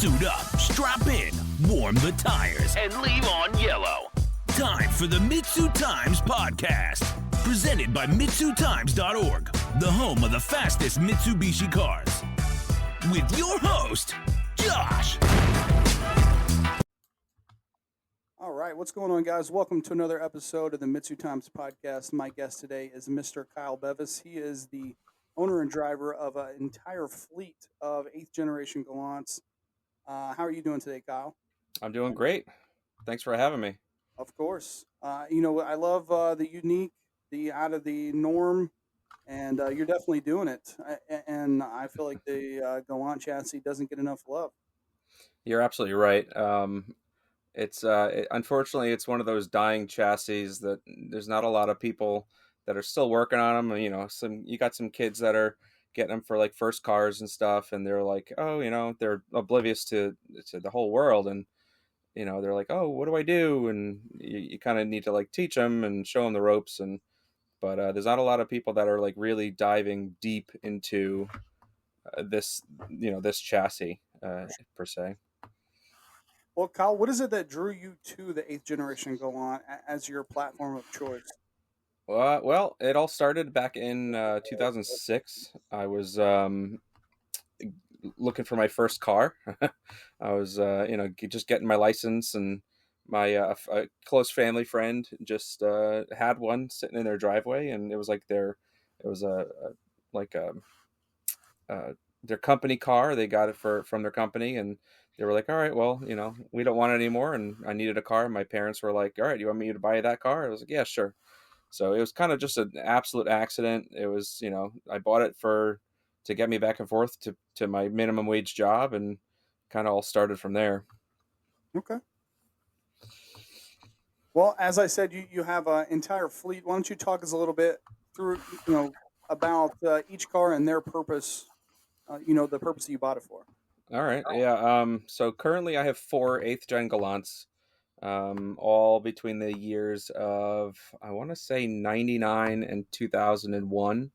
Suit up, strap in, warm the tires, and leave on yellow. Time for the MitsuTimes podcast, presented by MitsuTimes.org, the home of the fastest Mitsubishi cars. With your host, Josh. All right, what's going on, guys? Welcome to another episode of the MitsuTimes podcast. My guest today is Mr. Kyle Bevis. He is the owner and driver of an entire fleet of 8th generation Galants. How are you doing today, Kyle? I'm doing great. Thanks for having me. Of course. I love the unique, the out of the norm, and you're definitely doing it. And I feel like the Galant chassis doesn't get enough love. You're absolutely right. Unfortunately, it's one of those dying chassis that there's not a lot of people that are still working on them. You got some kids that are getting them for like first cars and stuff, and they're like, they're oblivious to the whole world, and they're like, oh, what do I do? And you kind of need to like teach them and show them the ropes, but there's not a lot of people that are like really diving deep into this chassis per se. Well, Kyle, what is it that drew you to the 8th generation Galant as your platform of choice? Well, it all started back in 2006. I was looking for my first car. I was, just getting my license, and my a close family friend just had one sitting in their driveway, and it was like their company car. They got it from their company, and they were like, all right, well, we don't want it anymore, and I needed a car. My parents were like, all right, you want me to buy that car? I was like, yeah, sure. So it was kind of just an absolute accident. It was, I bought it to get me back and forth to my minimum wage job, and kind of all started from there. Okay. Well, as I said, you have an entire fleet. Why don't you talk us a little bit through, about each car and their purpose, the purpose you bought it for. All right. Yeah. So currently I have 4 8th gen Galants, all between the years of, I want to say 99 and 2001.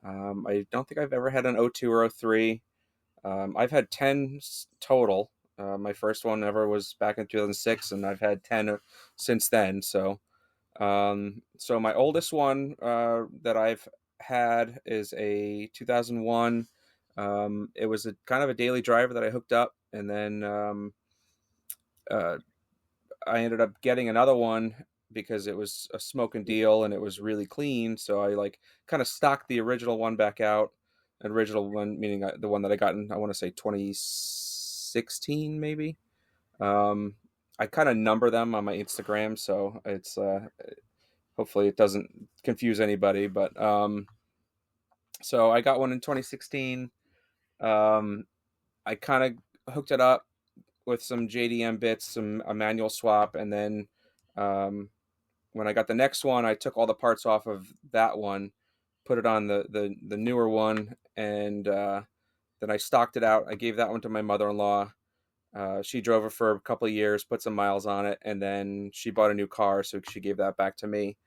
I don't think I've ever had an 02 or 03. I've had 10 total. My first one ever was back in 2006, and I've had 10 since then. So my oldest one that I've had is a 2001. It was a kind of a daily driver that I hooked up, and then I ended up getting another one because it was a smoking deal and it was really clean. So I like kind of stocked the original one back out. An original one meaning the one that I got in, I want to say 2016 maybe. I kind of number them on my Instagram, so it's hopefully it doesn't confuse anybody. But so I got one in 2016. I kind of hooked it up with some JDM bits, a manual swap, and then when I got the next one, I took all the parts off of that one, put it on the newer one, and then I stocked it out. I gave that one to my mother-in-law. She drove it for a couple of years, put some miles on it, and then she bought a new car, so she gave that back to me.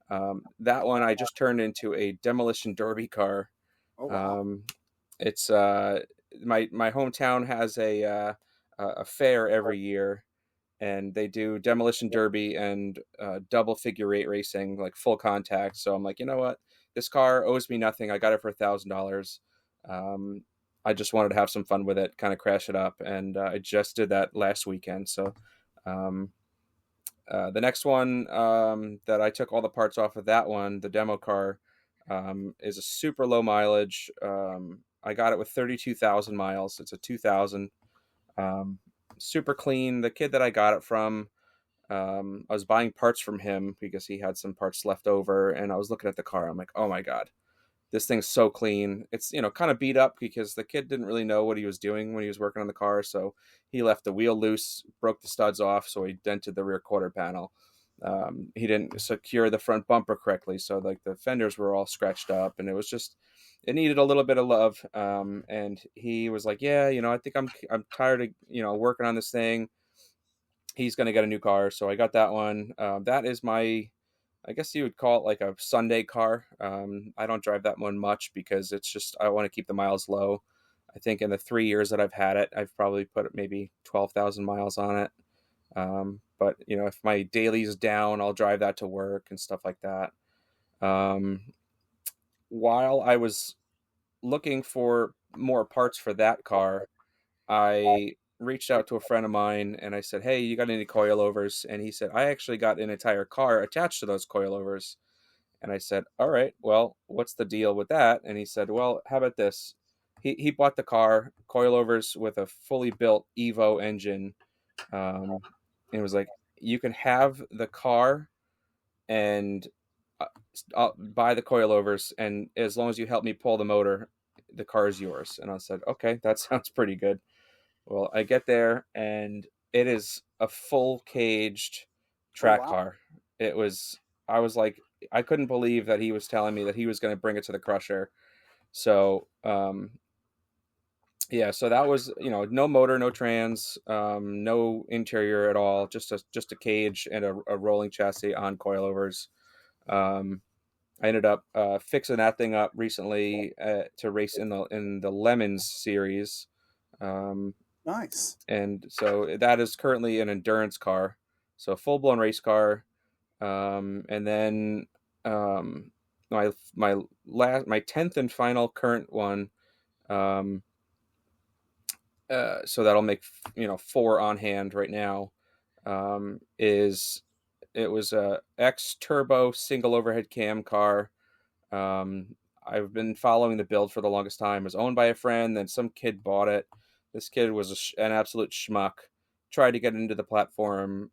That one I just turned into a demolition derby car. Oh, wow. It's my hometown has a fair every year, and they do demolition derby and double figure eight racing, like full contact. So I'm like, you know what, this car owes me nothing. I got it for $1,000. I just wanted to have some fun with it, kind of crash it up, and I just did that last weekend. So the next one that I took all the parts off of, that one, the demo car, is a super low mileage. I got it with 32,000 miles. It's a 2000. Super clean. The kid that I got it from, I was buying parts from him because he had some parts left over, and I was looking at the car. I'm like, oh my God, this thing's so clean. It's, kind of beat up because the kid didn't really know what he was doing when he was working on the car. So he left the wheel loose, broke the studs off. So he dented the rear quarter panel. He didn't secure the front bumper correctly. So like the fenders were all scratched up, and it needed a little bit of love. And he was like, yeah, I think I'm tired of, working on this thing. He's going to get a new car. So I got that one. That is my, I guess you would call it like a Sunday car. I don't drive that one much because it's just, I want to keep the miles low. I think in the 3 years that I've had it, I've probably put maybe 12,000 miles on it. But if my daily's down, I'll drive that to work and stuff like that. Um, while I was looking for more parts for that car, I reached out to a friend of mine and I said, "Hey, you got any coilovers?" And he said, "I actually got an entire car attached to those coilovers." And I said, "All right, well, what's the deal with that?" And he said, "Well, how about this?" He bought the car, coilovers with a fully built Evo engine. And it was like, "You can have the car and uh, I'll buy the coilovers, and as long as you help me pull the motor, the car is yours." And I said, "Okay, that sounds pretty good." Well, I get there and it is a full caged Oh track wow. car. It was, I was like, I couldn't believe that he was telling me that he was going to bring it to the crusher. So, yeah, so that was, no motor, no trans, no interior at all, just a cage and a rolling chassis on coilovers. Um, I ended up fixing that thing up recently to race in the Lemons series. Um, Nice. and so that is currently an endurance car, so a full blown race car. And then um, my 10th and final current one. Um, so that'll make four on hand right now. Is It was a X turbo single overhead cam car. Um, I've been following the build for the longest time. It was owned by a friend, then some kid bought it. This kid was an absolute schmuck. Tried to get into the platform,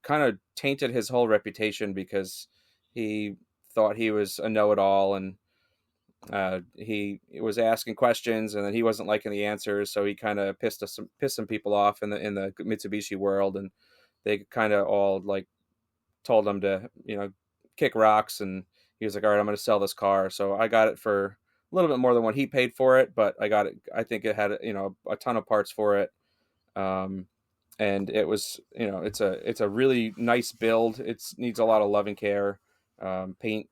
kind of tainted his whole reputation because he thought he was a know-it-all, and he was asking questions, and then he wasn't liking the answers, so he kind of pissed some people off in the Mitsubishi world, and they kind of all like told him to kick rocks, and he was like, "All right, I'm going to sell this car." So I got it for a little bit more than what he paid for it, but I got it. I think it had a ton of parts for it. Um, and it was, it's a really nice build. It needs a lot of love and care. Paint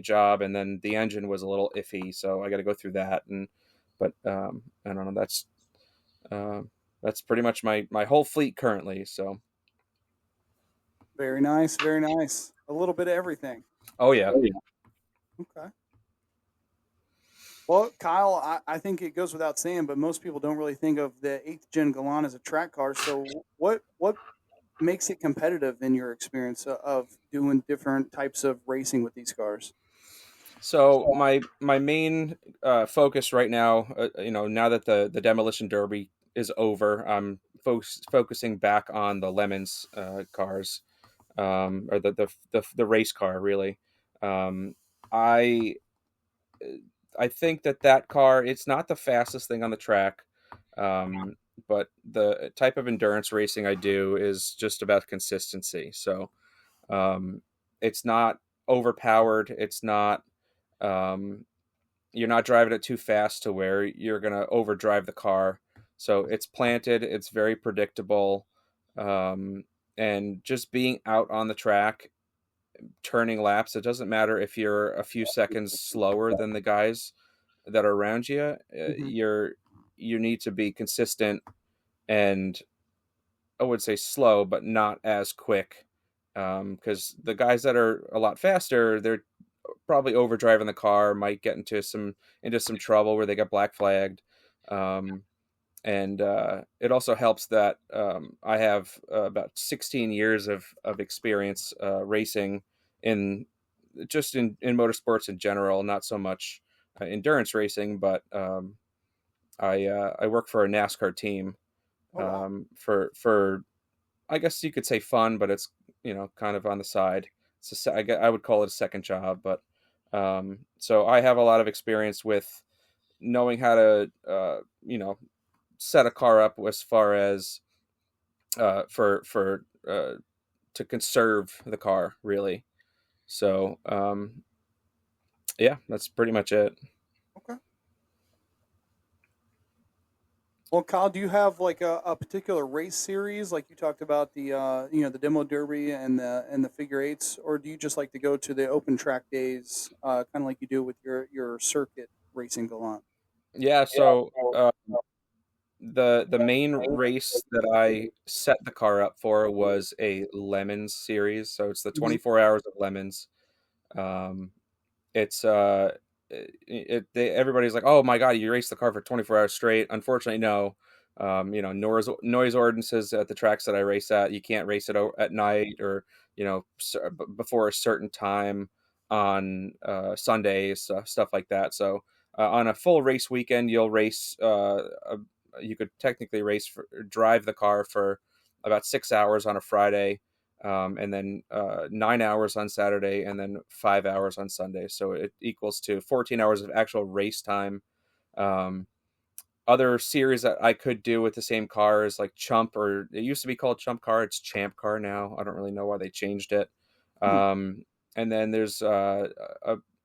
job, and then the engine was a little iffy, so I got to go through that. But I don't know. That's pretty much my whole fleet currently. So, Very nice. Very nice. A little bit of everything. oh yeah. Okay. Well, Kyle, I think it goes without saying, but most people don't really think of the eighth gen Galant as a track car. So, what makes it competitive in your experience of doing different types of racing with these cars? So my main focus right now, now that the demolition derby is over, I'm focusing back on the Lemons cars, or the race car really. Um, I I think that car, it's not the fastest thing on the track, but the type of endurance racing I do is just about consistency. So um, it's not overpowered. It's not. Um, you're not driving it too fast to where you're going to overdrive the car. So it's planted, it's very predictable. Um, and just being out on the track, turning laps, it doesn't matter if you're a few seconds slower than the guys that are around you. Hmm. You need to be consistent and, I would say, slow, but not as quick. Because the guys that are a lot faster, they're probably overdriving the car, might get into some trouble where they get black flagged. Um, and it also helps that I have about 16 years of experience racing in in motorsports in general, not so much endurance racing, but I work for a NASCAR team Oh wow. for I guess you could say fun, but it's kind of on the side. I would call it a second job, but so I have a lot of experience with knowing how to set a car up as far as for to conserve the car really. So yeah, that's pretty much it. Okay. Well, Kyle, do you have like a particular race series, like you talked about the the demo derby and the figure eights, or do you just like to go to the open track days, kind of like you do with your circuit racing Galant? Yeah, so the main race that I set the car up for was a Lemons series. So it's the Mhm. 24 hours of Lemons. Um, it's everybody's like, oh my god, you raced the car for 24 hours straight. Unfortunately, no. Noise ordinances at the tracks that I race at, you can't race it at night, or before a certain time on Sundays, stuff like that. So on a full race weekend, you could technically drive the car for about 6 hours on a Friday, and then 9 hours on Saturday, and then 5 hours on Sunday. So it equals to 14 hours of actual race time. Um, Other series that I could do with the same car is like Chump, or it used to be called Chump Car. It's Champ Car now. I don't really know why they changed it. Hmm. And then there's a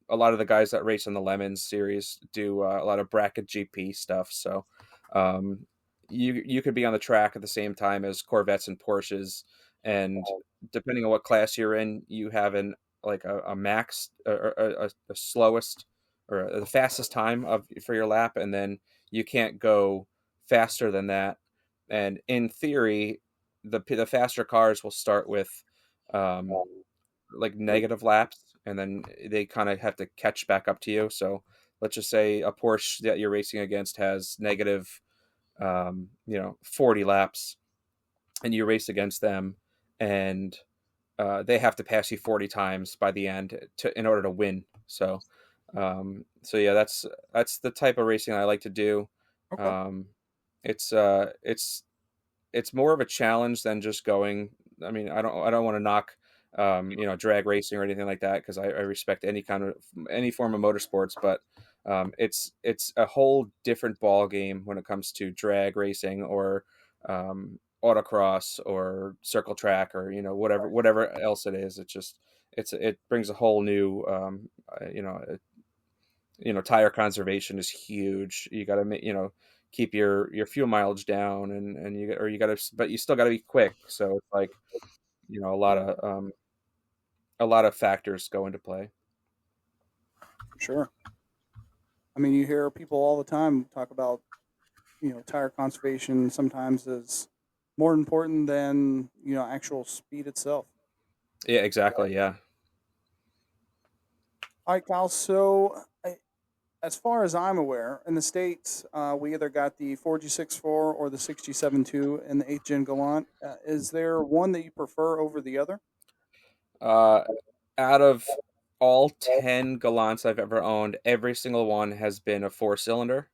lot of the guys that race in the Lemons series do a lot of bracket GP stuff. So um, you could be on the track at the same time as Corvettes and Porsches, and depending on what class you're in, you have a max, or a slowest, or the fastest time for your lap, and then you can't go faster than that. And in theory, the faster cars will start with um, like negative laps, and then they kind of have to catch back up to you. So let's just say a Porsche that you're racing against has negative 40 laps, and you race against them, and they have to pass you 40 times by the end in order to win. So yeah, that's the type of racing I like to do. Okay. Um, it's it's more of a challenge than just going. I mean, I don't want to knock drag racing or anything like that, because I respect any form of motorsports, but it's a whole different ball game when it comes to drag racing, or autocross, or circle track, or whatever else it is. It brings a whole new tire conservation is huge. You got to keep your fuel mileage down, and you got to, but you still got to be quick. So it's like, you know a lot of um a lot of factors go into play. Sure. I mean, you hear people all the time talk about, tire conservation sometimes is more important than, actual speed itself. Yeah, exactly. Yeah. All right, Kyle. So, as far as I'm aware, in the States, we either got the 4G64 or the 6G72 and the 8th Gen Galant. Is there one that you prefer over the other? uh Out of all 10 Galants I've ever owned, every single one has been a four-cylinder.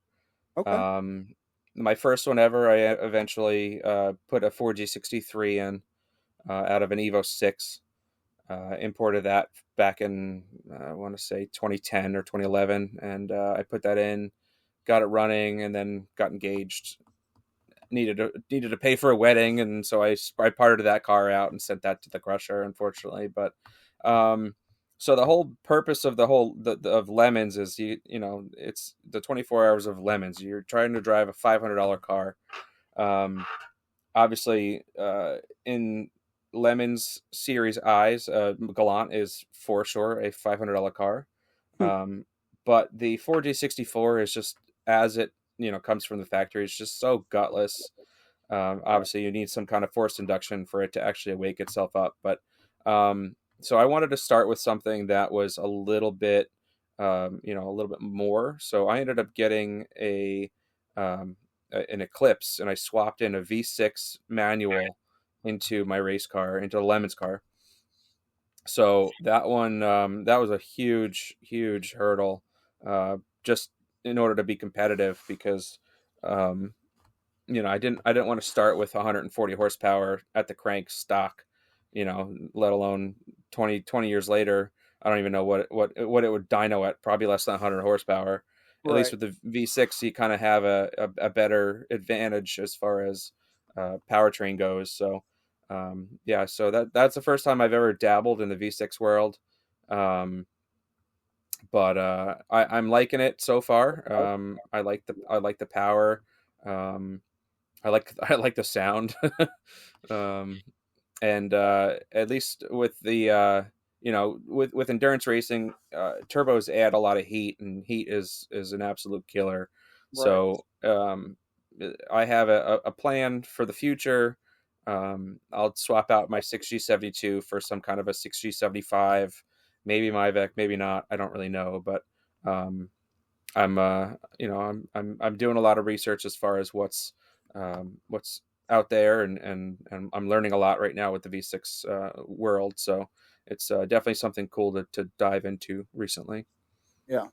Okay. um my first one ever, I eventually put a 4G63 in, out of an Evo 6. Imported that back in, I want to say 2010 or 2011, and I put that in, got it running, and then got engaged. Needed to pay for a wedding, and so I parted that car out and sent that to the crusher, unfortunately. But um, so the whole purpose of of Lemons is, it's the 24 hours of Lemons. You're trying to drive a $500 car. Um, Obviously, in Lemon's Series I's, Galant is for sure a $500 car. Hmm. But the 4G64 is just, as it comes from the factory, it's just so gutless. Obviously, you need some kind of forced induction for it to actually wake itself up. But so I wanted to start with something that was a little bit more. So I ended up getting um, an Eclipse, and I swapped in a V6 manual into my race car, into the Lemons car. So that was a huge, huge hurdle, just in order to be competitive, because um, I didn't want to start with 140 horsepower at the crank stock, let alone 20 years later. I don't even know what it would dyno at, probably less than 100 horsepower. At least Right. with the V6, you kind of have a better advantage as far as powertrain goes. So yeah, so that's the first time I've ever dabbled in the V6 world. Um, but I'm liking it so far. I like the power. Um, I like the sound. um, and at least with the with endurance racing, turbos add a lot of heat, and heat is an absolute killer. Right. So I have a plan for the future. I'll swap out my 6G72 for some kind of a 6G75, maybe Myvec, maybe not. I don't really know, but um, I'm doing a lot of research as far as what's out there, and I'm learning a lot right now with the V6 world. So it's definitely something cool to dive into recently. Yeah.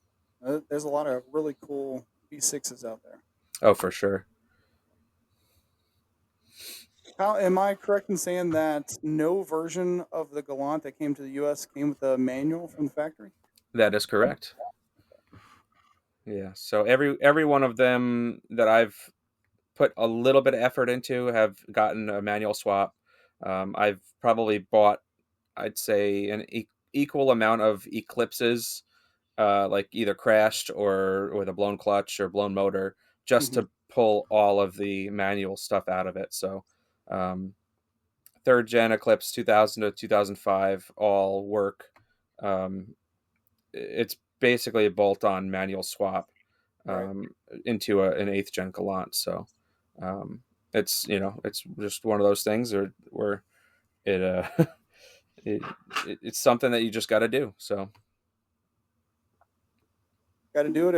There's a lot of really cool V6s out there. Oh, for sure. How am I correct in saying that no version of the Galant that came to the U.S. came with a manual from the factory? That is correct. Yeah. So every one of them that I've put a little bit of effort into have gotten a manual swap. I've probably bought, I'd say, an equal amount of Eclipses, like either crashed or with a blown clutch or blown motor, just Hmm. to pull all of the manual stuff out of it. So, um, third gen Eclipse 2000 to 2005 all work. Um, it's basically a bolt-on manual swap Right. um, into an eighth gen Galant. So um, it's just one of those things where it, it it's something that you just got to do. So Got to do it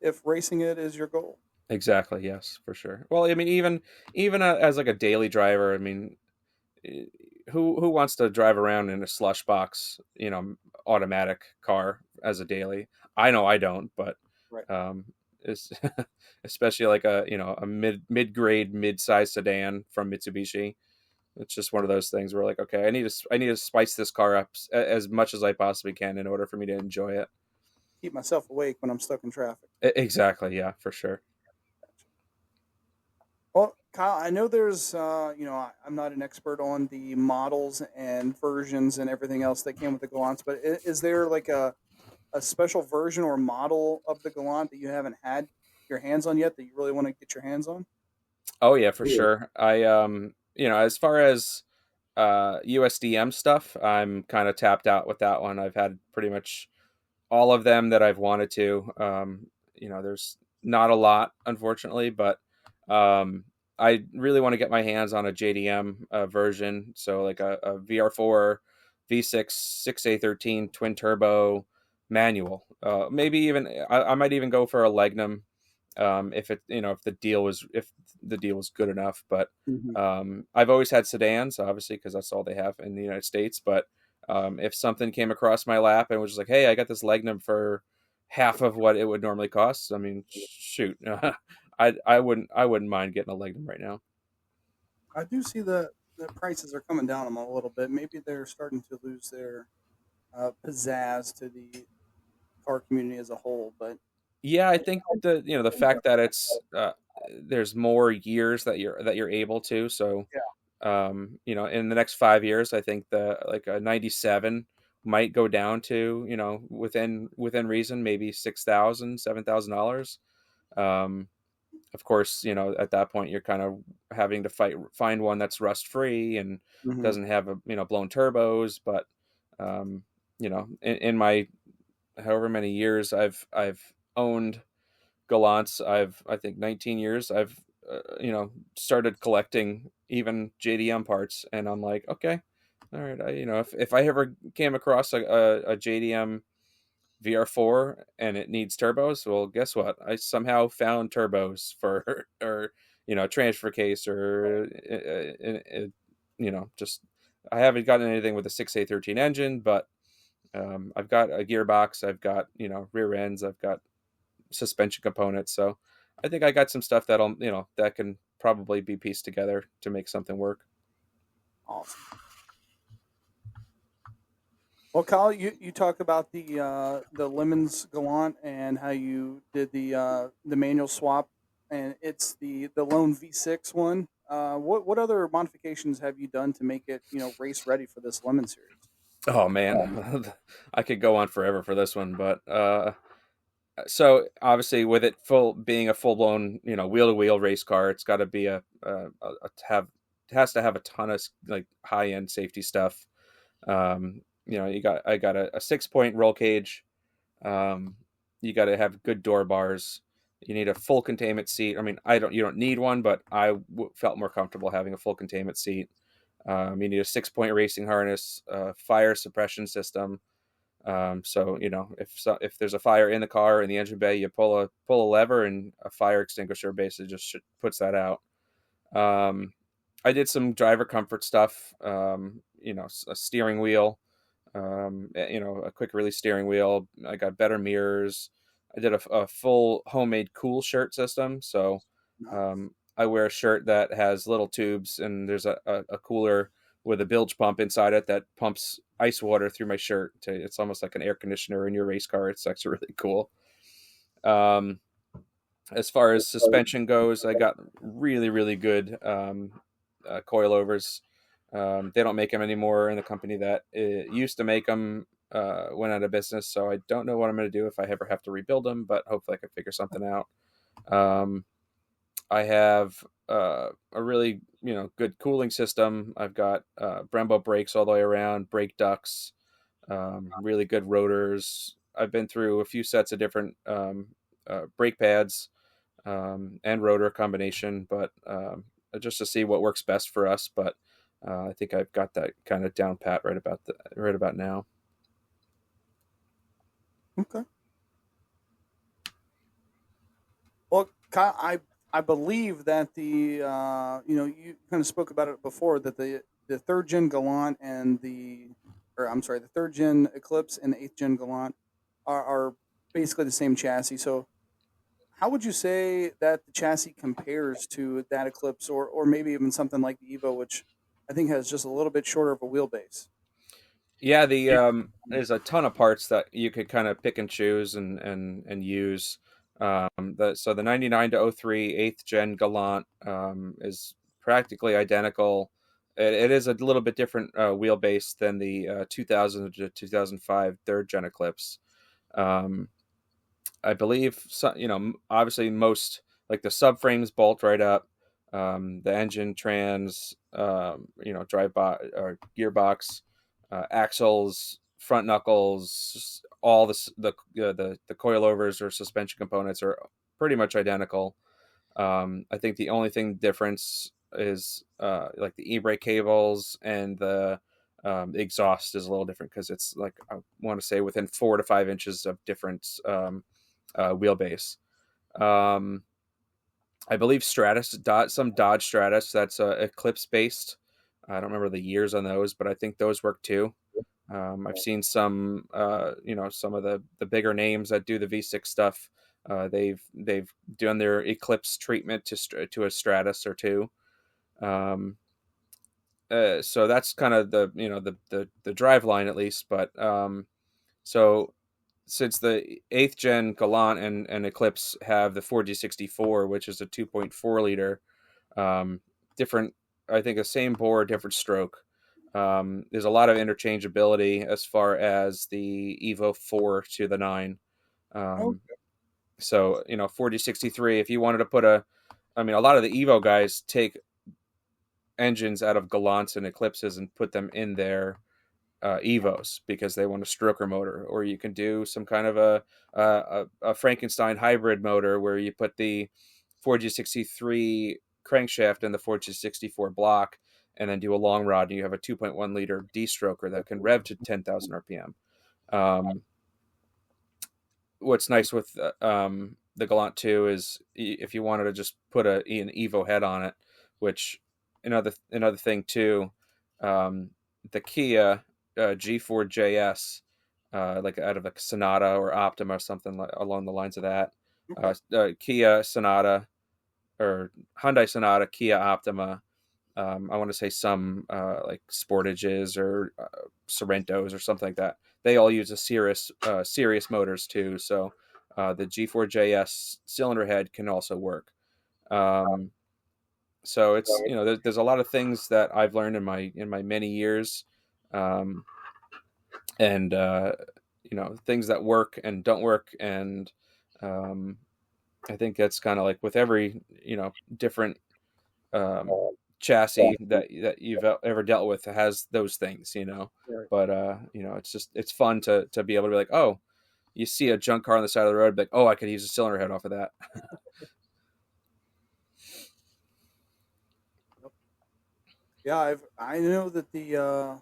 if racing it is your goal. exactly, yes, for sure. Well, I mean, even as like a daily driver, I mean, eh, who wants to drive around in a slush box, automatic car as a daily? I know I don't, but Right. um, it's especially like a mid grade mid size sedan from Mitsubishi. It's just one of those things where like, okay, I need to spice this car up as much as I possibly can in order for me to enjoy it. Keep myself awake when I'm stuck in traffic. Exactly, yeah, for sure. Well, Kyle, I know there's, I'm not an expert on the models and versions and everything else that came with the Galants, but is there like a special version or model of the Galant that you haven't had your hands on yet that you really want to get your hands on? Oh yeah, for sure. I as far as USDM stuff, I'm kind of tapped out with that one. I've had pretty much all of them that I've wanted to. There's not a lot, unfortunately, but um, I really want to get my hands on a JDM version. So like a VR4, V6, 6A13 twin turbo manual. Maybe even I might even go for a Legnum if the deal was good enough. But Hmm. I've always had sedans, obviously, because that's all they have in the United States. But if something came across my lap and was just like, "Hey, I got this Legnum for half of what it would normally cost," I mean, shoot, I wouldn't mind getting a Legnum right now. I do see the prices are coming down on them a little bit. Maybe they're starting to lose their pizzazz to the car community as a whole. But Yeah, I think the fact that it's there's more years that you're able to. So yeah. in the next 5 years, I think the like a 97 might go down to within reason, maybe $6,000, $7,000. Um, of course, at that point you're kind of having to find one that's rust free and Hmm. doesn't have blown turbos. But in my however many years I've owned Gallants, I think 19 years. I've started collecting even JDM parts, and I'm like, okay, all right. If I ever came across a JDM VR4 and it needs turbos, well, guess what? I somehow found turbos for or transfer case or just I haven't gotten anything with a 6A13 engine, but I've got a gearbox, I've got rear ends, I've got suspension components. So I think I got some stuff that can probably be pieced together to make something work. Awesome. Well, Kyle, you talked about the Lemons Gallant and how you did the manual swap, and it's the lone V6 one. What other modifications have you done to make it race ready for this Lemon series? Oh man, I could go on forever for this one, but so obviously with it being a full blown wheel to wheel race car, it's got to be it has to have a ton of like high end safety stuff. I got a 6 point roll cage. Um, you got to have good door bars. You need a full containment seat. I mean, you don't need one, but felt more comfortable having a full containment seat. You need a 6-point racing harness, fire suppression system. So if there's a fire in the car in the engine bay, you pull a lever and a fire extinguisher basically just puts that out. I did some driver comfort stuff. A steering wheel, a quick release steering wheel. I got better mirrors. I did a full homemade cool shirt system. So I wear a shirt that has little tubes, and there's a cooler with a bilge pump inside it that pumps ice water through my shirt. It's almost like an air conditioner in your race car. It's actually really cool. As far as suspension goes, I got really, really good coilovers. They don't make them anymore, and the company that used to make them went out of business. So I don't know what I'm going to do if I ever have to rebuild them, but hopefully I can figure something out. I have a really good cooling system. I've got Brembo brakes all the way around, brake ducts, really good rotors. I've been through a few sets of different brake pads and rotor combination, but just to see what works best for us. But I think I've got that kind of down pat right about now. Okay. Well, Kyle, I believe that you kind of spoke about it before, that the third gen Galant and the third gen Eclipse and the eighth gen Galant are basically the same chassis. So how would you say that the chassis compares to that Eclipse, or maybe even something like the Evo, which I think has just a little bit shorter of a wheelbase? Yeah, there's a ton of parts that you could kind of pick and choose and use. The 99 to 03 8th gen Galant is practically identical. It is a little bit different wheelbase than the 2000 to 2005 third gen Eclipse. I believe obviously most, like, the subframes bolt right up. The engine, trans, drive or gearbox, axles, front knuckles, all the coilovers or suspension components are pretty much identical. I think the only thing difference is like the e-brake cables, and the exhaust is a little different because it's, like, I want to say within 4 to 5 inches of difference wheelbase. I believe some Dodge Stratus that's Eclipse based. I don't remember the years on those, but I think those work too. I've seen some of the bigger names that do the V6 stuff. They've done their Eclipse treatment to a Stratus or two. So that's kind of the drive line, at least. But so since the 8th gen Galant and Eclipse have the 4G64, which is a 2.4 liter, different, I think the same bore, different stroke. There's a lot of interchangeability as far as the Evo 4 to the 9. So 4G63, if you wanted to put a lot of the Evo guys take engines out of Galants and Eclipses and put them in their Evos because they want a stroker motor, or you can do some kind of a Frankenstein hybrid motor where you put the 4G63 crankshaft in the 4G64 block, and then do a long rod, and you have a 2.1 liter D-stroker that can rev to 10,000 RPM. What's nice with the Galant 2 is if you wanted to just put an Evo head on it, which another thing too, the Kia G4JS, like out of a Sonata or Optima or something along the lines of that. Kia Sonata or Hyundai Sonata, Kia Optima. I want to say some like Sportages or Sorrentos or something like that. They all use a Sirius motors too. So the G4JS cylinder head can also work. So it's there's a lot of things that I've learned in my many years, and things that work and don't work, and I think that's kind of like with every different chassis that you've ever dealt with has those things, but it's fun to be able to be like, oh, you see a junk car on the side of the road, like, oh, I could use a cylinder head off of that. Yeah, I know that there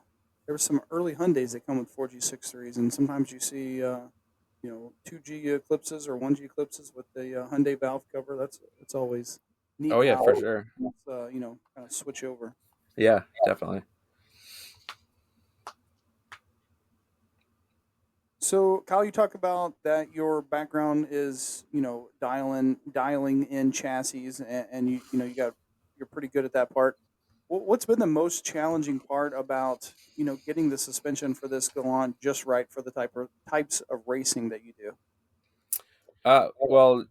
were some early Hyundais that come with 4G63s, and sometimes you see 2G Eclipses or 1G Eclipses with the Hyundai valve cover. That's always neat Oh yeah, how for sure. it's, kind of switch over. Yeah, definitely. So, Kyle, you talk about that your background is, dialing in chassis, and you're pretty good at that part. What's been the most challenging part about, getting the suspension for this Galant just right for the types of racing that you do? Well,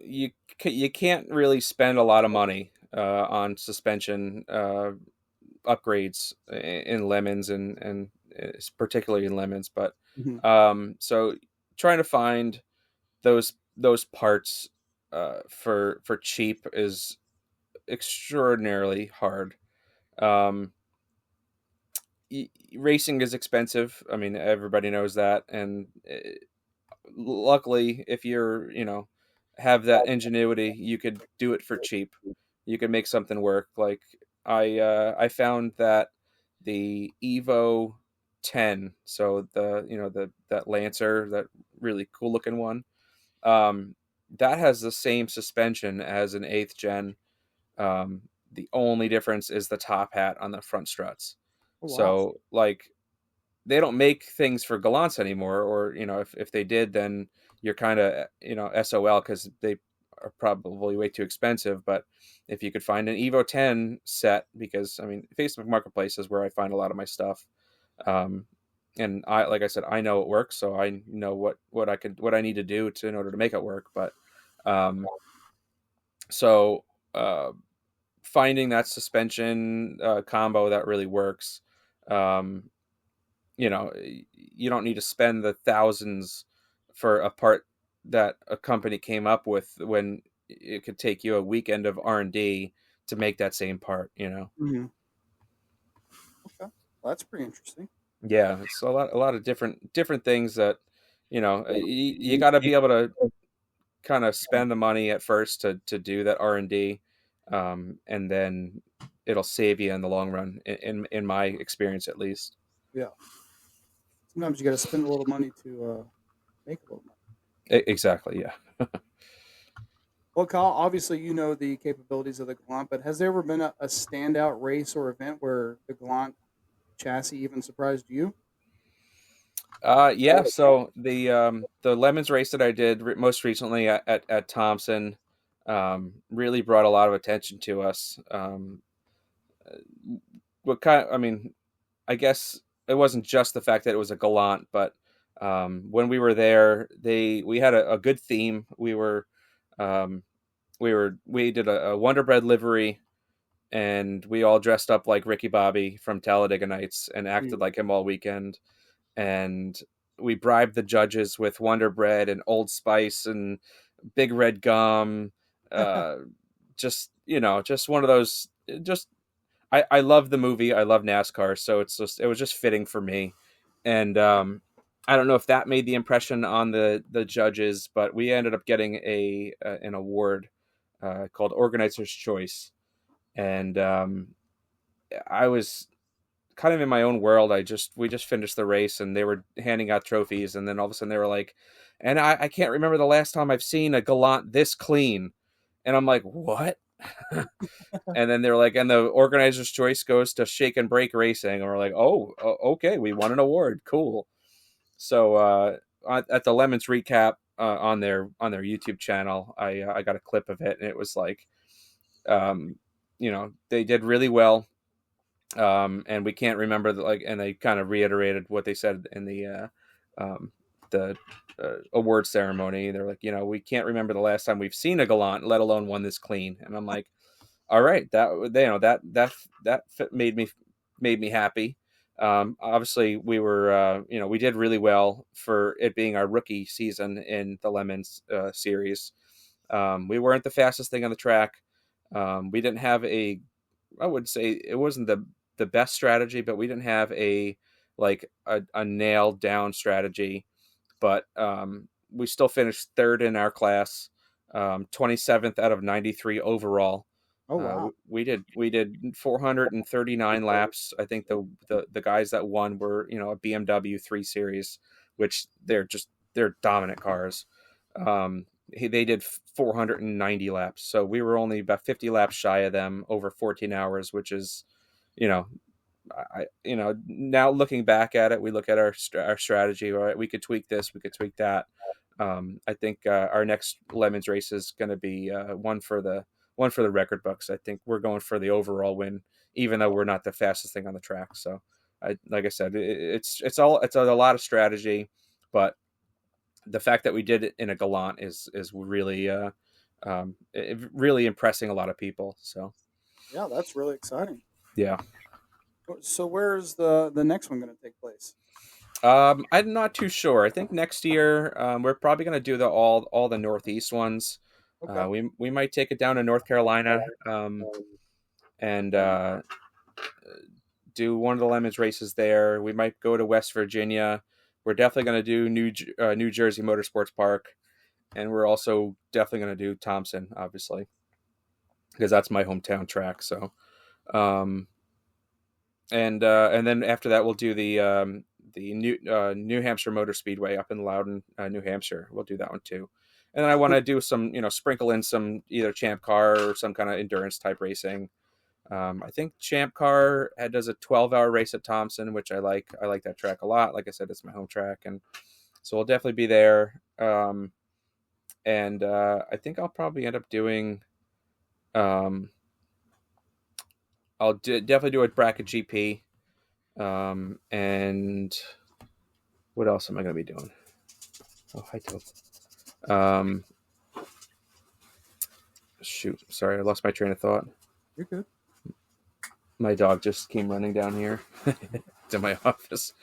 you can't really spend a lot of money on suspension upgrades in lemons and particularly in lemons, but Hmm. so trying to find those parts for cheap is extraordinarily hard. Um, Racing is expensive. I mean, everybody knows that, and luckily, if you're have that ingenuity, you could do it for cheap. You could make something work. Like I found that the Evo 10, so the that Lancer, that really cool looking one, um, that has the same suspension as an eighth gen. The only difference is the top hat on the front struts. Oh, wow. So like they don't make things for Gallants anymore, or if they did, then you're kind of SOL, because they are probably way too expensive. But if you could find an Evo 10 set, because I mean Facebook Marketplace is where I find a lot of my stuff, um, and I, like I said, I know it works, so I know what I need to do in order to make it work. But um, so uh, finding that suspension combo that really works. Um, you know you don't need to spend the thousands for a part that a company came up with, when it could take you a weekend of R&D to make that same part. Hmm. Okay, well, that's pretty interesting. Yeah, it's a lot of different things that you got to be able to kind of spend the money at first to do that R&D, and then it'll save you in the long run, in my experience at least. Yeah, sometimes you got to spend a little money to make a little money. Exactly, yeah. Well, Kyle, obviously you know the capabilities of the Galant, but has there ever been a standout race or event where the Galant chassis even surprised you? Yeah. So the lemons race that I did most recently at Thompson really brought a lot of attention to us. What kind? I mean, I guess it wasn't just the fact that it was a Galant, but when we were there, we had a good theme. Um, we did a Wonder Bread livery, and we all dressed up like Ricky Bobby from Talladega Nights and acted Mm. like him all weekend. And we bribed the judges with Wonder Bread and Old Spice and Big Red Gum. Uh, just one of those. Just I love the movie. I love NASCAR, so it was just fitting for me. And I don't know if that made the impression on the judges, but we ended up getting an award called Organizer's Choice, and I was kind of in my own world. We just finished the race, and they were handing out trophies, and then all of a sudden they were like, and I can't remember the last time I've seen a Galant this clean, and I'm like, what? And then they're like, and the organizer's choice goes to Shake and Brake Racing, and we're like, oh, okay, we won an award, cool. So at the Lemons recap on their YouTube channel, I got a clip of it, and it was like, they did really well, and we can't remember and they kind of reiterated what they said in the award ceremony. They're like, we can't remember the last time we've seen a Galant, let alone one this clean. And I'm like, all right, that made me happy. Obviously, we did really well for it being our rookie season in the Lemons series. We weren't the fastest thing on the track. We didn't have I would say it wasn't the best strategy, but we didn't have a nailed down strategy. but we still finished third in our class, 27th out of 93 overall. Oh wow. We did 439 laps. I think the guys that won were a BMW 3 Series, which they're dominant cars. They did 490 laps, so we were only about 50 laps shy of them over 14 hours, which is, now looking back at it, we look at our strategy. All right, we could tweak this, we could tweak that. I think our next Lemons race is going to be one for the record books. I think we're going for the overall win, even though we're not the fastest thing on the track. So, like I said, it's a lot of strategy, but the fact that we did it in a Galant is really really impressing a lot of people. So, Yeah, that's really exciting. yeah. So where's the next one going to take place? I'm not too sure. I think next year we're probably going to do all the Northeast ones. Okay. We might take it down to North Carolina and do one of the Lemons races there. We might go to West Virginia. We're definitely going to do New Jersey Motorsports Park, and we're also definitely going to do Thompson, obviously, because that's my hometown track. So, and then after that, we'll do the New Hampshire Motor Speedway up in Loudon, New Hampshire. We'll do that one too. And then I want to do some, sprinkle in some either Champ Car or some kind of endurance type racing. I think Champ Car does a 12-hour race at Thompson, which I like. I like that track a lot. Like I said, it's my home track, and so we'll definitely be there. And I think I'll probably end up doing. I'll definitely do a bracket GP. And what else am I going to be doing? Oh, hi, Tope. Shoot, sorry, I lost my train of thought. You're good. My dog just came running down here to my office.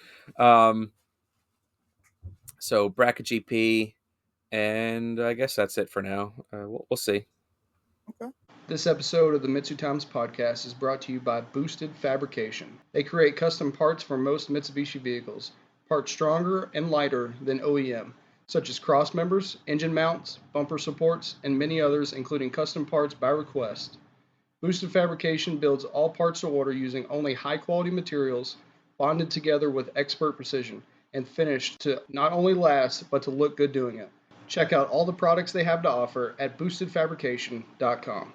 So bracket GP, and I guess that's it for now. We'll see. Okay. This episode of the MitsuTimes podcast is brought to you by Boosted Fabrication. They create custom parts for most Mitsubishi vehicles, parts stronger and lighter than OEM, such as cross members, engine mounts, bumper supports, and many others, including custom parts by request. Boosted Fabrication builds all parts to order using only high-quality materials, bonded together with expert precision, and finished to not only last, but to look good doing it. Check out all the products they have to offer at boostedfabrication.com.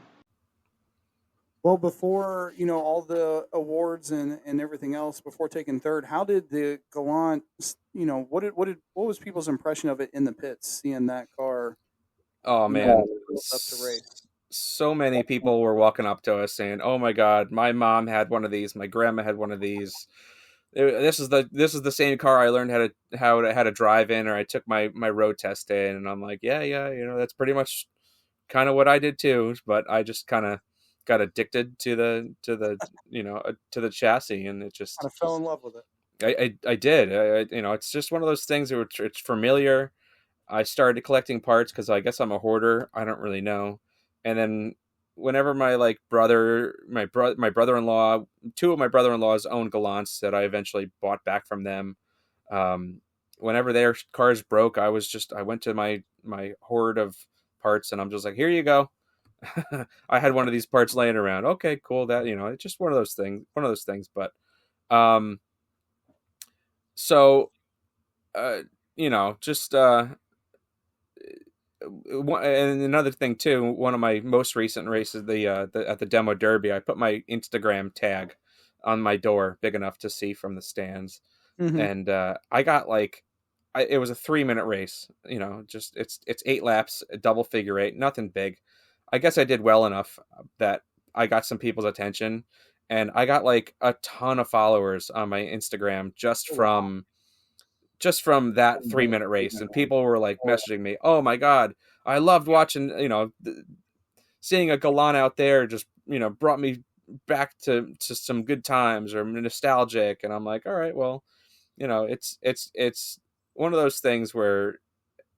Well, before all the awards and everything else, before taking third, how did the Galant? What was people's impression of it in the pits, seeing that car? Oh man, up to race. So many people were walking up to us saying, "Oh my God, my mom had one of these. My grandma had one of these. This is the same car I learned how to drive in, or I took my road test in." And I'm like, yeah, that's pretty much kind of what I did too. But I just kind of got addicted to the chassis, and it just kind of fell in love with it. I did. It's just one of those things where it's familiar. I started collecting parts because I guess I'm a hoarder. I don't really know. And then whenever my brother-in-law, two of my brother-in-laws owned Galants that I eventually bought back from them. Whenever their cars broke, I went to my hoard of parts, and I'm just like, here you go. I had one of these parts laying around. Okay, cool. That, it's just one of those things. But, so, just, and another thing too, one of my most recent races, at the demo derby, I put my Instagram tag on my door, big enough to see from the stands, and I got it was a 3-minute race. Just it's 8 laps, a double figure 8, nothing big. I guess I did well enough that I got some people's attention, and I got a ton of followers on my Instagram just from that 3-minute race, and people were messaging me, "Oh my God, I loved watching, seeing a Galant out there just, brought me back to some good times, or nostalgic." And I'm like, all right, well, it's one of those things where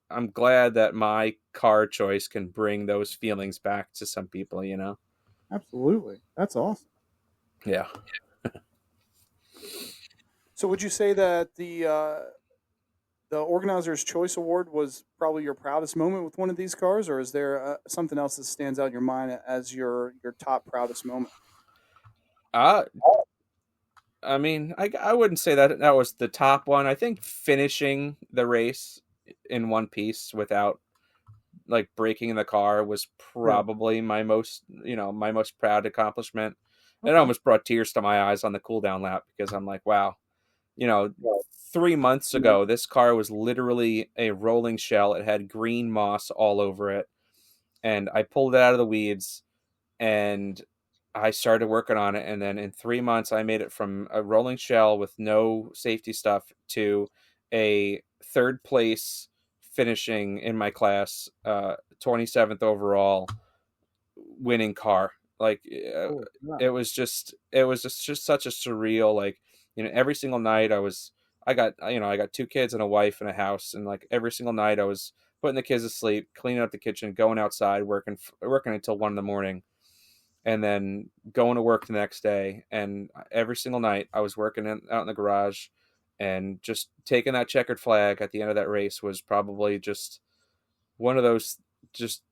I'm glad that my car choice can bring those feelings back to some people, Absolutely. That's awesome. Yeah. So would you say that the the Organizer's Choice Award was probably your proudest moment with one of these cars, or is there something else that stands out in your mind as your top proudest moment? Uh, I mean, I wouldn't say that was the top one. I think finishing the race in one piece without like breaking the car was Yeah. probably my most proud accomplishment. It Okay. almost brought tears to my eyes on the cool down lap because I'm like, wow, you know, Right. 3 months ago, this car was literally a rolling shell. It had green moss all over it. And I pulled it out of the weeds and I started working on it. And then in 3 months, I made it from a rolling shell with no safety stuff to a third place finishing in my class, 27th overall winning car. Like Oh, yeah. it was just such a surreal, like, every single night I got 2 kids and a wife and a house, and like every single night I was putting the kids to sleep, cleaning up the kitchen, going outside, working until 1 in the morning, and then going to work the next day. And every single night I was out in the garage, and just taking that checkered flag at the end of that race was probably just one of those, just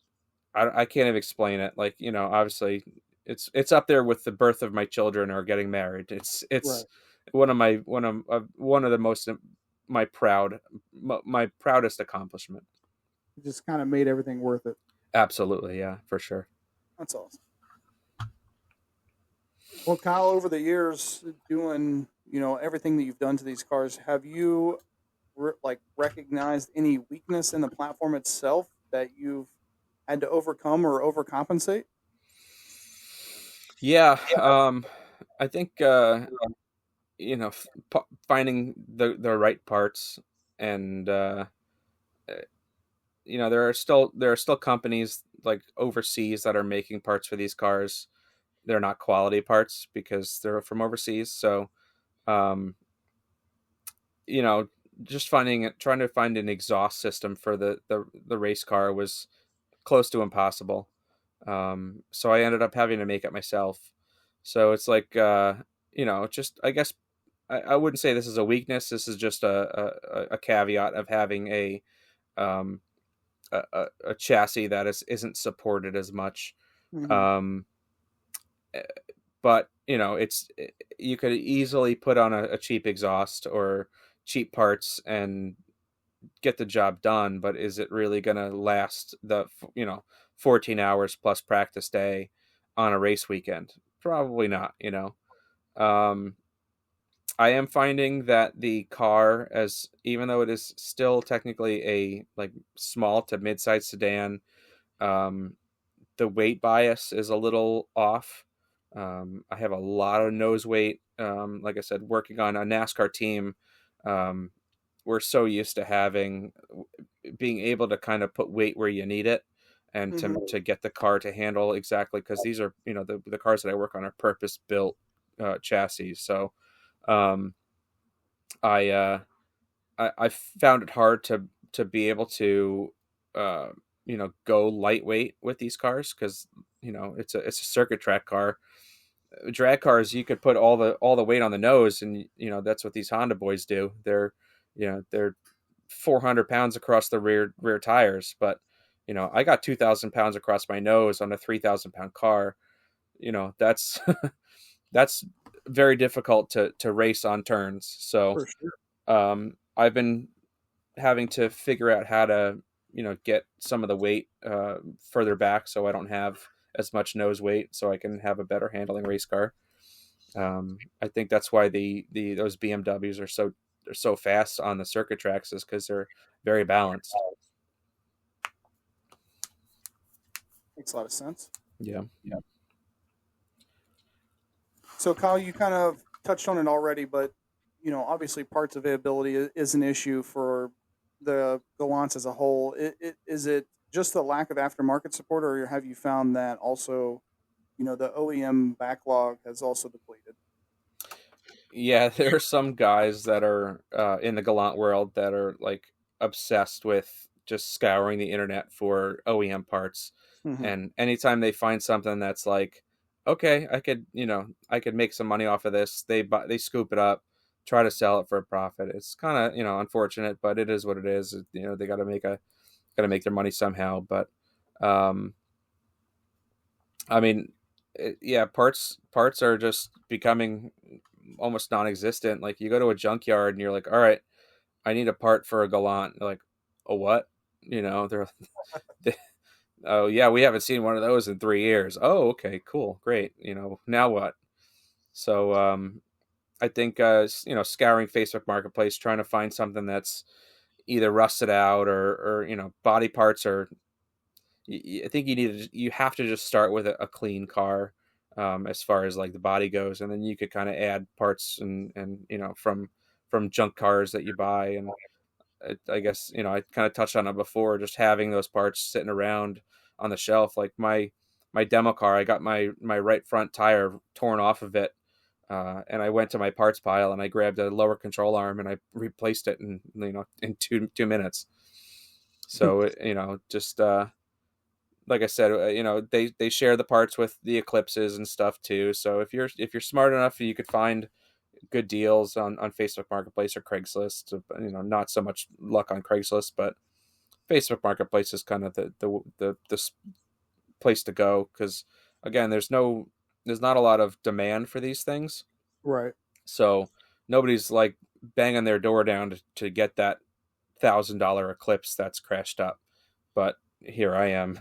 I can't even explain it. Like, obviously it's up there with the birth of my children or getting married. It's Right. one of the most my proudest accomplishment. It just kind of made everything worth it. Absolutely, yeah, for sure. That's awesome. Well, Kyle, over the years doing everything that you've done to these cars, have you recognized any weakness in the platform itself that you've had to overcome or overcompensate? Yeah, I think finding the right parts, and there are still companies like overseas that are making parts for these cars. They're not quality parts because they're from overseas. So, um, you know, just trying to find an exhaust system for the race car was close to impossible. So I ended up having to make it myself. So it's like, just, I guess, I wouldn't say this is a weakness. This is just a caveat of having um, a chassis that isn't supported as much. Hmm. Um, but you could easily put on a cheap exhaust or cheap parts and get the job done. But is it really going to last the 14 hours plus practice day on a race weekend? Probably not. um, I am finding that the car, as even though it is still technically a like small to mid-sized sedan, um, the weight bias is a little off. I have a lot of nose weight. Like I said, working on a NASCAR team, um, we're so used to being able to kind of put weight where you need it, and to Hmm. to get the car to handle exactly, because these are the cars that I work on are purpose built chassis. So um, I I found it hard to be able to uh, go lightweight with these cars, because it's a circuit track car. Drag cars, you could put all the weight on the nose, and that's what these Honda boys do. They're 400 pounds across the rear tires, but I got 2,000 pounds across my nose on a 3,000 pound car. That's that's very difficult to race on turns. So For sure. I've been having to figure out how to get some of the weight further back, so I don't have as much nose weight, so I can have a better handling race car. I think that's why those BMWs are so fast on the circuit tracks, is because they're very balanced. Makes a lot of sense. Yeah. So, Kyle, you kind of touched on it already, but obviously, parts availability is an issue for the Galants as a whole. Is it just the lack of aftermarket support, or have you found that also, the OEM backlog has also depleted? Yeah, there are some guys that are in the Galant world that are like obsessed with just scouring the internet for OEM parts, Hmm. and anytime they find something that's like, okay, I could make some money off of this, they scoop it up, try to sell it for a profit. It's kind of, unfortunate, but it is what it is. They got to make their money somehow. But um, I mean, yeah, parts are just becoming almost non-existent. Like you go to a junkyard and you're like, all right, I need a part for a Galant. They're like, a what? They're they, oh yeah, we haven't seen one of those in 3 years. Oh, okay, cool, great. Now what? So I think scouring Facebook Marketplace, trying to find something that's either rusted out or body parts, or I think you have to just start with a clean car, as far as like the body goes, and then you could kind of add parts and from junk cars that you buy. And I guess I kind of touched on it before, just having those parts sitting around on the shelf. Like my demo car, I got my right front tire torn off of it, and I went to my parts pile and I grabbed a lower control arm and I replaced it in 2 minutes. So just like I said, they share the parts with the Eclipses and stuff too. So if you're smart enough, you could find good deals on Facebook Marketplace or Craigslist. Not so much luck on Craigslist, but Facebook Marketplace is kind of the place to go, because again, there's not a lot of demand for these things. Right. So nobody's like banging their door down to get that $1,000 Eclipse that's crashed up. But here I am.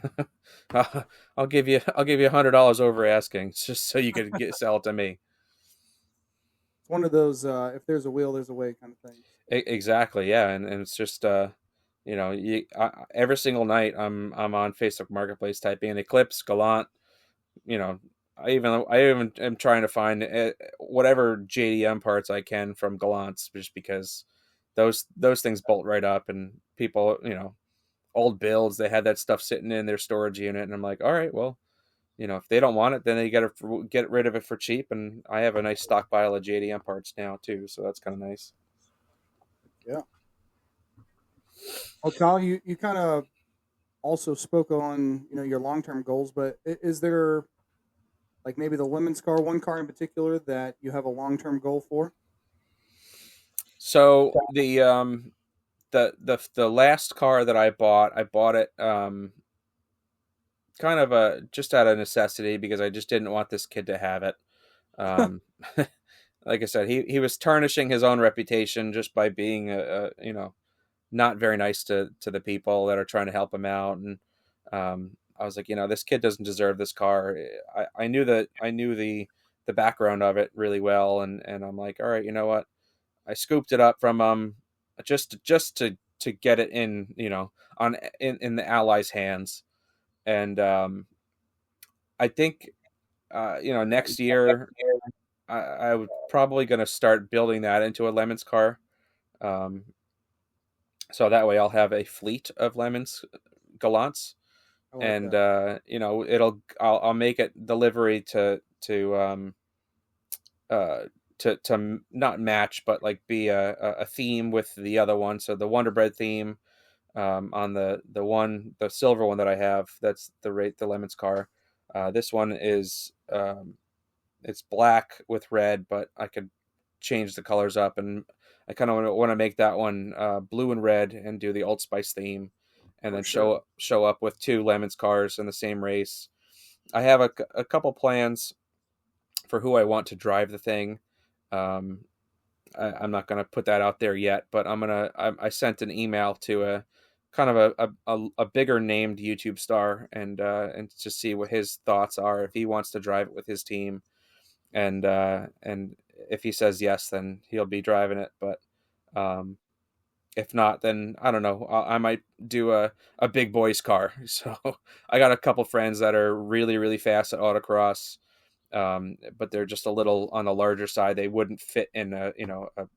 I'll give you $100 over asking, just so you could sell it to me. It's one of those if there's a will, there's a way kind of thing. Exactly, yeah, and it's just every single night I'm on Facebook Marketplace typing in Eclipse, Galant. You know, I even am trying to find whatever JDM parts I can from Galant's, just because those things bolt right up, and people, old builds, they had that stuff sitting in their storage unit, and I'm like, all right, well, if they don't want it, then they got to get rid of it for cheap, and I have a nice stockpile of JDM parts now too, so that's kind of nice. Yeah. Well, Kyle, you kind of also spoke on your long term goals, but is there like maybe the Lemons car, one car in particular that you have a long term goal for? So the last car that I bought it kind of just out of necessity, because I just didn't want this kid to have it. Um, like I said, he was tarnishing his own reputation just by being not very nice to the people that are trying to help him out. And I was like, this kid doesn't deserve this car. I knew the background of it really well, and I'm like, all right, you know what? I scooped it up from just to get it in the Allies' hands. And I think next year I would probably going to start building that into a Lemons car. Um, so that way I'll have a fleet of Lemons Gallants, I like and that. I'll make it delivery uh, to not match, but like be a theme with the other one. So the Wonder Bread theme, on the silver one that I have, that's the Lemons car. This one is it's black with red, but I could change the colors up, and I kind of want to make that one blue and red and do the Old Spice theme, and For then sure. show up with two Lemons cars in the same race. I have a couple plans for who I want to drive the thing. Um, I'm not going to put that out there yet, but I sent an email to a kind of a bigger named YouTube star, and to see what his thoughts are, if he wants to drive it with his team, and if he says yes, then he'll be driving it. But um, if not, then I don't know. I might do a big boys car. So I got a couple friends that are really really fast at autocross, but they're just a little on the larger side. They wouldn't fit in a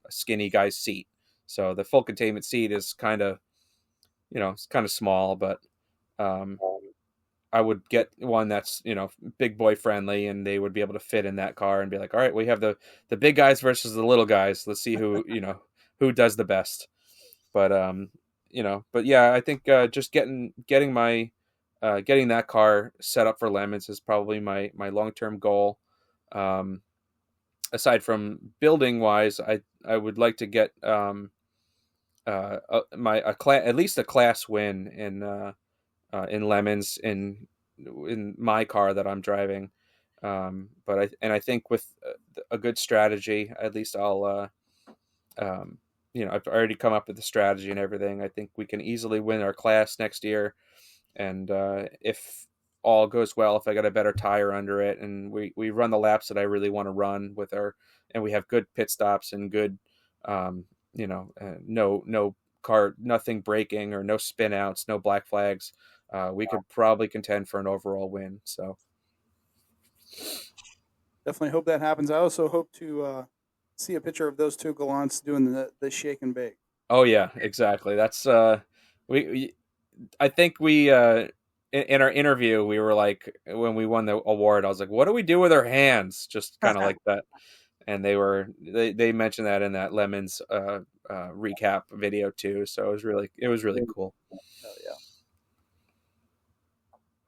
skinny guy's seat. So the full containment seat is kind of it's kind of small, but um, I would get one that's big boy friendly, and they would be able to fit in that car and be like, all right, we have the big guys versus the little guys. Let's see who does the best. But but yeah, I think just getting my getting that car set up for Lemons is probably my long term goal. Um, aside from building wise, I would like to get at least a class win in Lemons in my car that I'm driving. I think with a good strategy, at least um, I've already come up with the strategy and everything. I think we can easily win our class next year. And if all goes well, if I got a better tire under it, and we run the laps that I really want to run with and we have good pit stops and good, no car, nothing breaking or no spin outs, no black flags, we could probably contend for an overall win. So Definitely hope that happens. I also hope to see a picture of those two Gallants doing the shake and bake. oh yeah, exactly. That's we I think we in our interview we were like, when we won the award, I was like, what do we do with our hands? Just kind of like that. And they mentioned that in that Lemons recap video too. So it was really cool. Hell yeah.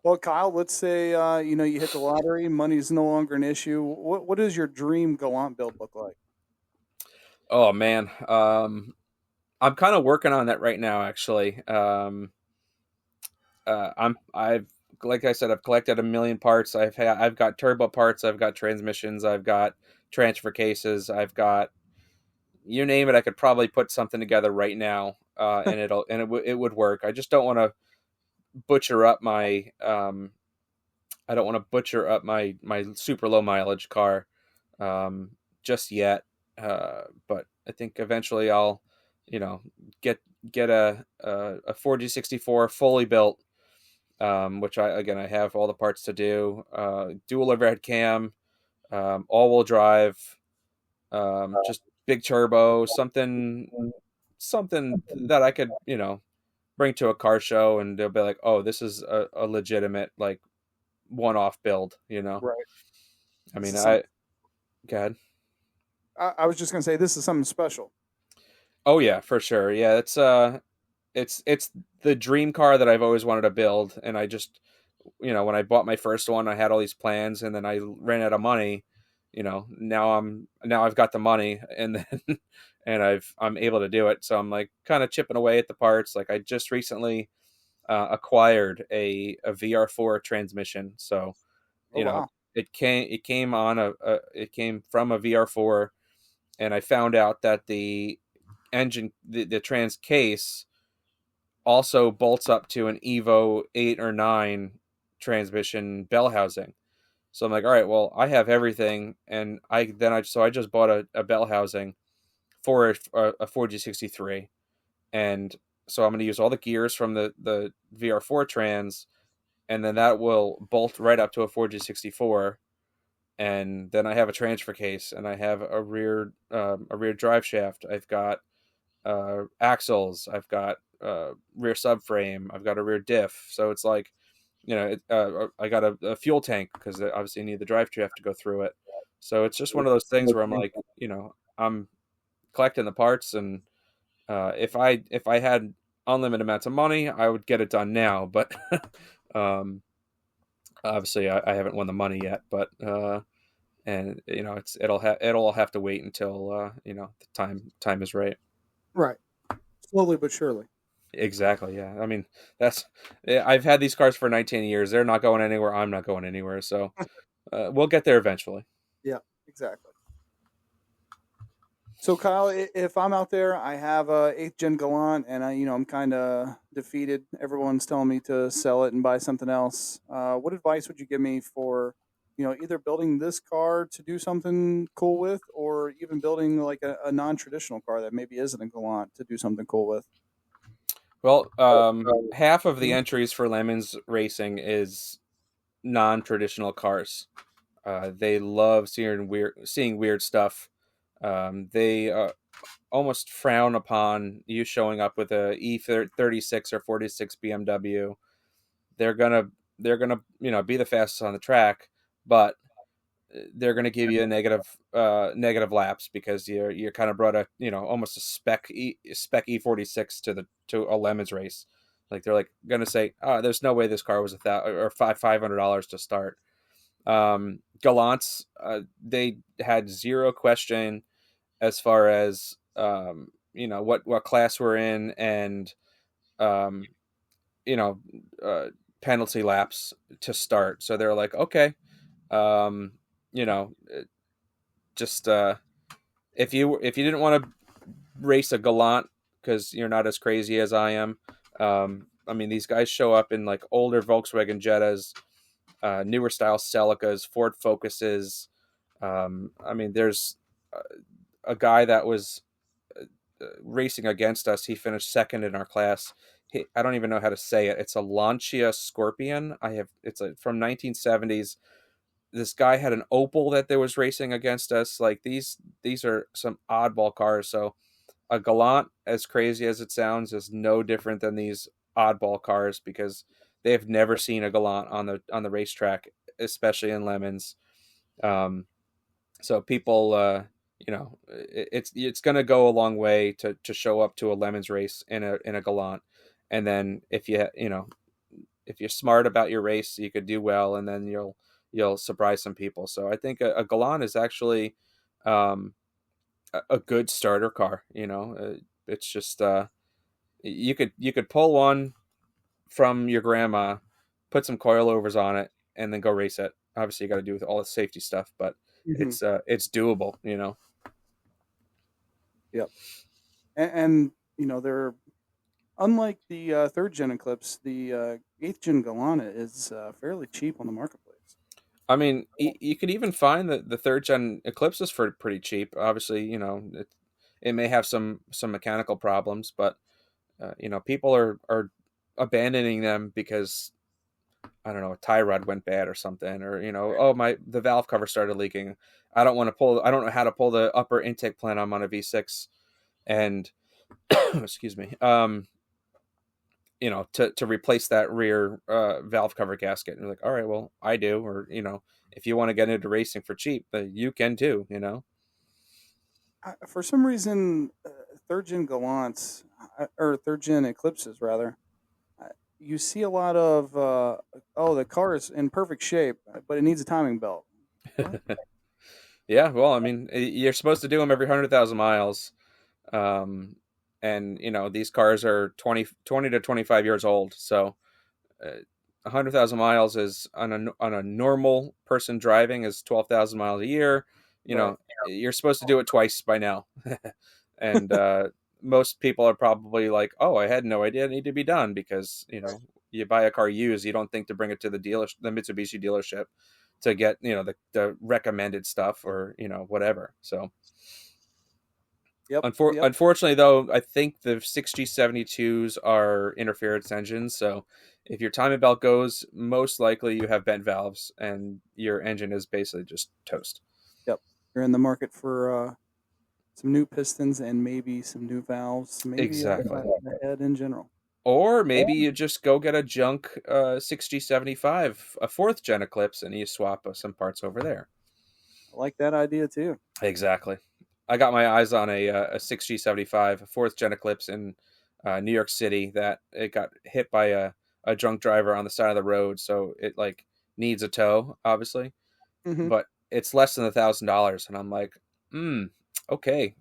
Well, Kyle, let's say you hit the lottery, money's no longer an issue. What does your dream Galant build look like? Oh man, I'm kind of working on that right now actually. I've like I said, I've collected a million parts. I've got turbo parts, I've got transmissions, I've got transfer cases, I've got, you name it. I could probably put something together right now, it would work. I just don't want to butcher up my I don't want to butcher up my super low mileage car um, just yet. But I think eventually I'll, you know, get get a 4G64 fully built, which I have all the parts to do. Dual overhead cam, all wheel drive, just big turbo, something that I could, bring to a car show and they'll be like, oh, this is a legitimate, like, one-off build. Right. I This mean, is some. go ahead. I was just gonna say this is something special. Oh yeah, for sure. Yeah, it's the dream car that I've always wanted to build, and I just, when I bought my first one, I had all these plans, and then I ran out of money. Now I've got the money, and then I'm able to do it. So I'm like kind of chipping away at the parts. Like I just recently acquired a VR4 transmission, so Oh you know wow. it came from a VR4, and I found out that the trans case also bolts up to an Evo 8 or 9 transmission bell housing. So I'm like, all right, well, I have everything, and I just bought a bell housing for a 4G63, and so I'm going to use all the gears from the VR4 trans, and then that will bolt right up to a 4G64, and then I have a transfer case, and I have a rear drive shaft. I've got axles. I've got rear subframe. I've got a rear diff. So it's like, I got a fuel tank because obviously you need the drive shaft to go through it. So it's just one of those things where I'm like, I'm collecting the parts, and if I had unlimited amounts of money, I would get it done now. But um, obviously, I haven't won the money yet. But and it'll all have to wait until the time is right. Right. Slowly but surely. Exactly. Yeah. I mean, I've had these cars for 19 years. They're not going anywhere. I'm not going anywhere. So we'll get there eventually. Yeah. Exactly. So Kyle, if I'm out there, I have a eighth gen Galant, and I'm kind of defeated. Everyone's telling me to sell it and buy something else. What advice would you give me for, either building this car to do something cool with, or even building like a non-traditional car that maybe isn't a Galant to do something cool with? Well, half of the entries for Lemons Racing is non-traditional cars. They love seeing weird stuff. They almost frown upon you showing up with a E36 or 46 BMW. They're gonna be the fastest on the track, but they're going to give you a negative laps because you're kind of brought a almost a spec E46 to a Lemons race. Like they're like going to say, oh, there's no way this car was $500 to start. Galants, they had zero question as far as what class we're in, and um, you know uh, penalty laps to start. So they're like, okay, um, you know, just if you didn't want to race a Galant because you're not as crazy as I am. I mean, these guys show up in like older Volkswagen Jettas, newer style Celicas, Ford Focuses. I mean, there's a guy that was racing against us. He finished second in our class. I don't even know how to say it. It's a Lancia Scorpion. From 1970s. This guy had an Opel that there was racing against us. Like these are some oddball cars. So a Galant, as crazy as it sounds, is no different than these oddball cars because they've never seen a Galant on the racetrack, especially in Lemons. So people, it's going to go a long way to show up to a Lemons race in a Galant, and then if you're smart about your race, you could do well, and then you'll surprise some people. So I think a Galant is actually um, a good starter car. It's just you could pull one from your grandma, put some coilovers on it, and then go race it. Obviously, you got to do with all the safety stuff, but Hmm. it's doable. Yep. And they're unlike the third gen Eclipse. The eighth gen Galant is fairly cheap on the marketplace. I mean, you could even find the third gen Eclipses for pretty cheap. Obviously, it may have some mechanical problems, but people are abandoning them because I don't know, a tie rod went bad or something, or oh, the valve cover started leaking. I don't know how to pull the upper intake plant on a V6, and excuse me, to replace that rear valve cover gasket. And you're like, all right, well, I do, or if you want to get into racing for cheap, you can too. For some reason, third gen Gallants or third gen Eclipses rather, you see a lot of the car is in perfect shape, but it needs a timing belt. What? Yeah, well, I mean, you're supposed to do them every 100,000 miles. Um, and these cars are 20 to 25 years old. So 100,000 miles is on a normal person driving is 12,000 miles a year. Right. You're supposed to do it twice by now. And most people are probably like, oh, I had no idea it needed to be done, because you buy a car used, you don't think to bring it to the Mitsubishi dealership to get the recommended stuff, or whatever. So Yep. Yep. unfortunately, though, I think the 6G72s are interference engines. So if your timing belt goes, most likely you have bent valves and your engine is basically just toast. Yep. You're in the market for some new pistons and maybe some new valves, maybe Exactly. the head in general. Or maybe you just go get a junk 6G75, a fourth gen Eclipse, and you swap some parts over there. I like that idea too. Exactly. I got my eyes on a 6G75, a fourth gen Eclipse in New York City, that it got hit by a drunk driver on the side of the road. So it like needs a tow, obviously, Hmm. but it's less than $1,000. And I'm like, okay.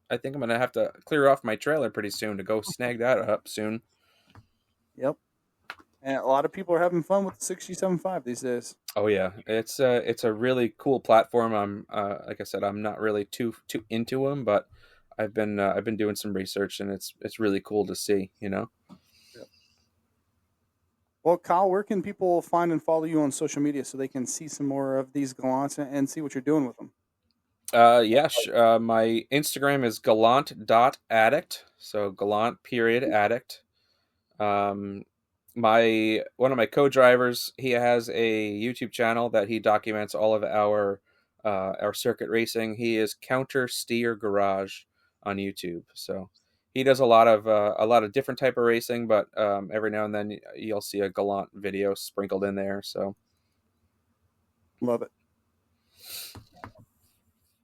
I think I'm going to have to clear off my trailer pretty soon to go snag that up soon. Yep. And a lot of people are having fun with the 6G75 these days. Oh yeah, it's a really cool platform. I'm like I said, I'm not really too into them, but I've been doing some research, and it's really cool to see. Yep. Well, Kyle, where can people find and follow you on social media so they can see some more of these Gallants and see what you're doing with them? My Instagram is galant.addict, so galant period addict. Um, my One of my co-drivers, he has a YouTube channel that he documents all of our circuit racing. He is Counter Steer Garage on YouTube. So he does a lot of different type of racing, but every now and then you'll see a Galant video sprinkled in there. So Love it.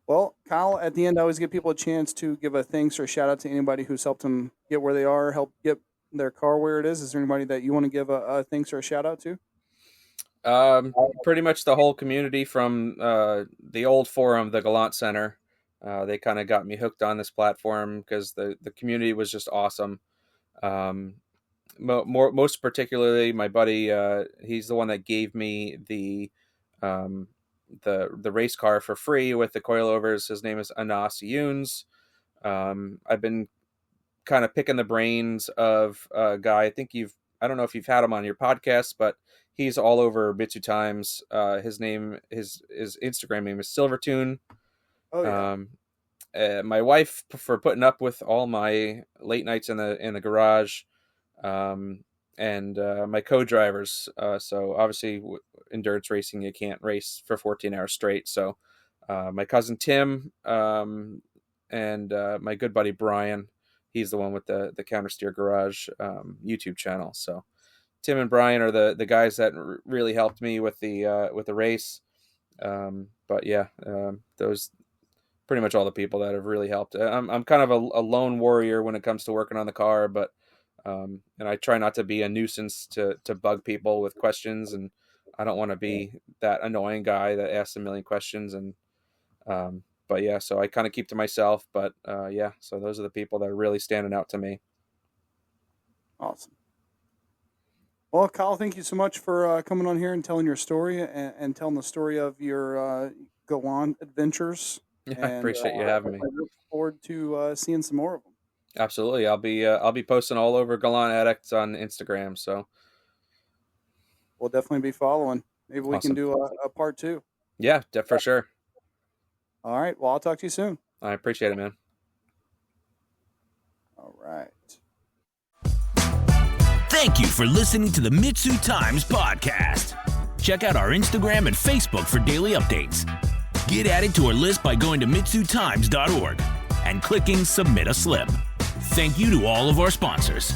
Well, Kyle, at the end, I always give people a chance to give a thanks or a shout out to anybody who's helped them get where they are, help get their car where it is. Is there anybody that you want to give a thanks or a shout out to? Pretty much the whole community from the old forum, the Galant Center. They kind of got me hooked on this platform because the community was just awesome. Um, Most particularly, my buddy, he's the one that gave me um, the race car for free with the coilovers. His name is Anas Yunes. I've been kind of picking the brains of a guy. I don't know if you've had him on your podcast, but he's all over MitsuTimes. His Instagram name is Silvertune. Oh yeah. My wife for putting up with all my late nights in the garage, and my co-drivers. So obviously, endurance racing, you can't race for 14 hours straight. So my cousin Tim, and my good buddy Brian, he's the one with the Countersteer Garage YouTube channel. So Tim and Brian are the guys that really helped me with the race. But yeah, those pretty much all the people that have really helped. I'm kind of a lone warrior when it comes to working on the car, but and I try not to be a nuisance to bug people with questions, and I don't want to be that annoying guy that asks a million questions. And but yeah, so I kind of keep to myself. But yeah, so those are the people that are really standing out to me. Awesome. Well, Kyle, thank you so much for coming on here and telling your story and telling the story of your Galant adventures. Yeah, I appreciate you having me. I look forward to seeing some more of them. Absolutely, I'll be posting all over Galant Addicts on Instagram. So we'll definitely be following. Maybe we Awesome. can do a part 2. Yeah, for sure. All right. Well, I'll talk to you soon. I appreciate it, man. All right. Thank you for listening to the MitsuTimes podcast. Check out our Instagram and Facebook for daily updates. Get added to our list by going to MitsuTimes.org and clicking Submit a Slip. Thank you to all of our sponsors.